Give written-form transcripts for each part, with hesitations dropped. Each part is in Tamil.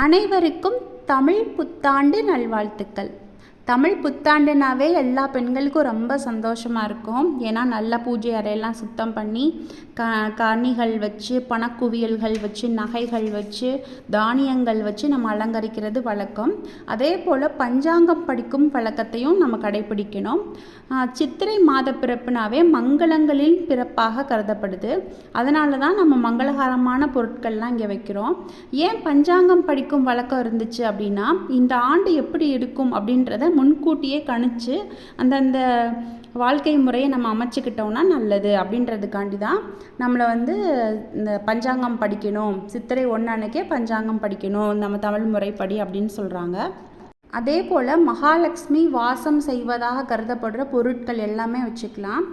அனைவருக்கும் தமிழ் புத்தாண்டு நல்வாழ்த்துக்கள். தமிழ் புத்தாண்டுனாவே எல்லா பெண்களுக்கும் ரொம்ப சந்தோஷமாக இருக்கும். ஏன்னா நல்ல பூஜை அறையெல்லாம் சுத்தம் பண்ணி கனிகள் வச்சு, பணக்குவியல்கள் வச்சு, நகைகள் வச்சு, தானியங்கள் வச்சு நம்ம அலங்கரிக்கிறது வழக்கம். அதே போல் பஞ்சாங்கம் படிக்கும் வழக்கத்தையும் நம்ம கடைபிடிக்கணும். சித்திரை மாத பிறப்புனாவே மங்களங்களின் பிறப்பாக கருதப்படுது. அதனால தான் நம்ம மங்களகரமான பொருட்கள்லாம் இங்கே வைக்கிறோம். ஏன் பஞ்சாங்கம் படிக்கும் வழக்கம் இருந்துச்சு அப்படின்னா, இந்த ஆண்டு எப்படி இருக்கும் அப்படின்றத முன்கூட்டியே கணிச்சு அந்தந்த வாழ்க்கை முறையை நம்ம அமைச்சிக்கிட்டோம்னா நல்லது அப்படின்றதுக்காண்டி தான் நம்மளை இந்த பஞ்சாங்கம் படிக்கணும், சித்திரை 1 அன்னைக்கே பஞ்சாங்கம் படிக்கணும் நம்ம தமிழ் முறைப்படி அப்படின்னு சொல்கிறாங்க. அதே போல் மகாலட்சுமி வாசம் செய்வதாக கருதப்படுற பொருட்கள் எல்லாமே வச்சுக்கலாம்.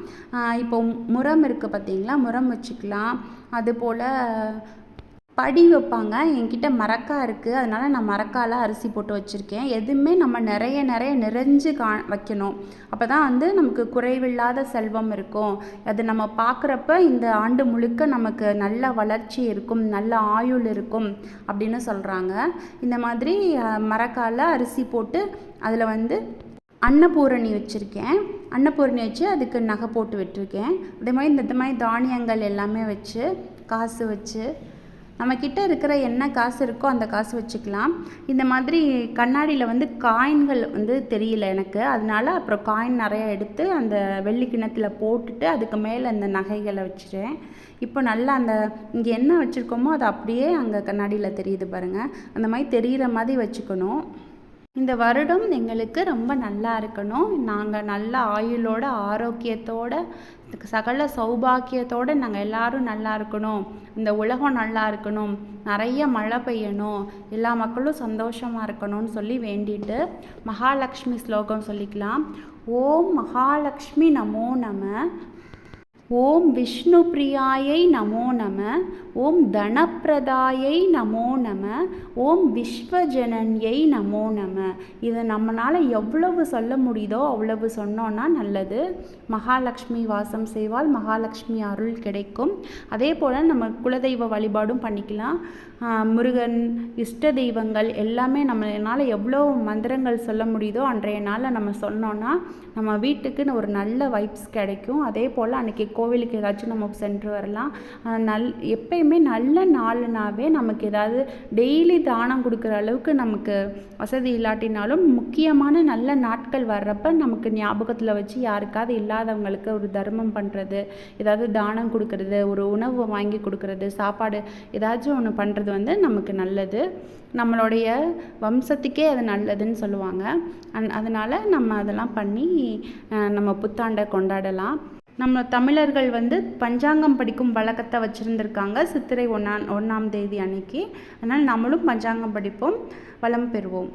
இப்போ முரம் இருக்குது பார்த்தீங்களா, முரம் வச்சுக்கலாம். அதுபோல் படி வைப்பாங்க. என்கிட்ட மரக்காய் இருக்குது, அதனால் நான் மரக்காயில் அரிசி போட்டு வச்சுருக்கேன். எதுவுமே நம்ம நிறைய நிறைஞ்சு வைக்கணும். அப்போ தான் நமக்கு குறைவில்லாத செல்வம் இருக்கும். அது நம்ம பார்க்குறப்ப இந்த ஆண்டு முழுக்க நமக்கு நல்ல வளர்ச்சி இருக்கும், நல்ல ஆயுள் இருக்கும் அப்படின்னு சொல்கிறாங்க. இந்த மாதிரி மரக்காயில் அரிசி போட்டு அதில் அன்னபூரணி வச்சுருக்கேன். அன்னபூரணி வச்சு அதுக்கு நகை போட்டு விட்டுருக்கேன். அதே மாதிரி இந்த மாதிரி தானியங்கள் எல்லாமே வச்சு, காசு வச்சு, நம்மக்கிட்ட இருக்கிற என்ன காசு இருக்கோ அந்த காசு வச்சுக்கலாம். இந்த மாதிரி கண்ணாடியில் காயின்கள் தெரியல எனக்கு, அதனால அப்புறம் காயின் நிறையா எடுத்து அந்த வெள்ளி கிண்ணத்தில் போட்டுட்டு அதுக்கு மேலே அந்த நகைகளை வச்சுட்டேன். இப்போ நல்லா இங்கே என்ன வச்சுருக்கோமோ அது அப்படியே அங்கே கண்ணாடியில் தெரியுது பாருங்கள். அந்த மாதிரி தெரிகிற மாதிரி வச்சுக்கணும். இந்த வருடம் எங்களுக்கு ரொம்ப நல்லா இருக்கணும். நாங்கள் நல்ல ஆயுளோட, ஆரோக்கியத்தோட, சகல சௌபாக்கியத்தோடு நாங்கள் எல்லாரும் நல்லா இருக்கணும். இந்த உலகம் நல்லா இருக்கணும், நிறைய மழை பெய்யணும், எல்லா மக்களும் சந்தோஷமாக இருக்கணும்னு சொல்லி வேண்டிட்டு மகாலட்சுமி ஸ்லோகம் சொல்லிக்கலாம். ஓம் மகாலட்சுமி நமோ நம, ஓம் விஷ்ணு பிரியாயை நமோ நம, ஓம் தனப்பிரதாயை நமோ நம, ஓம் விஸ்வஜனன்யை நமோ நம. இதை நம்மளால் எவ்வளவு சொல்ல முடியுதோ அவ்வளவு சொன்னோன்னா நல்லது. மகாலட்சுமி வாசம் செய்வால், மகாலட்சுமி அருள் கிடைக்கும். அதே போல் நம்ம குலதெய்வ வழிபாடும் பண்ணிக்கலாம். முருகன், இஷ்ட தெய்வங்கள் எல்லாமே நம்மளால் எவ்வளோ மந்திரங்கள் சொல்ல முடியுதோ அன்றைய நாளில் நம்ம சொன்னோன்னா நம்ம வீட்டுக்கு ஒரு நல்ல வைப்ஸ் கிடைக்கும். அதே போல் அன்றைக்கி கோவிலுக்கு ஏதாச்சும் நம்ம சென்று வரலாம். எப்பயுமே நல்ல நாளுனாவே நமக்கு ஏதாவது டெய்லி தானம் கொடுக்குற அளவுக்கு நமக்கு வசதி இல்லாட்டினாலும் முக்கியமான நல்ல நாட்கள் வர்றப்ப நமக்கு ஞாபகத்தில் வச்சு யாருக்காவது இல்லாதவங்களுக்கு ஒரு தர்மம் பண்ணுறது, ஏதாவது தானம் கொடுக்கறது, ஒரு உணவு வாங்கி கொடுக்கறது, சாப்பாடு ஏதாச்சும் ஒன்று பண்ணுறது நமக்கு நல்லது. நம்மளுடைய வம்சத்துக்கே அது நல்லதுன்னு சொல்லுவாங்க. அதனால் நம்ம அதெல்லாம் பண்ணி நம்ம புத்தாண்டை கொண்டாடலாம். நம்ம தமிழர்கள் பஞ்சாங்கம் படிக்கும் வழக்கத்தை வச்சுருந்துருக்காங்க சித்திரை 1ஆம் தேதி அன்னைக்கு. அதனால் நம்மளும் பஞ்சாங்கம் படிப்போம், வளம் பெறுவோம்.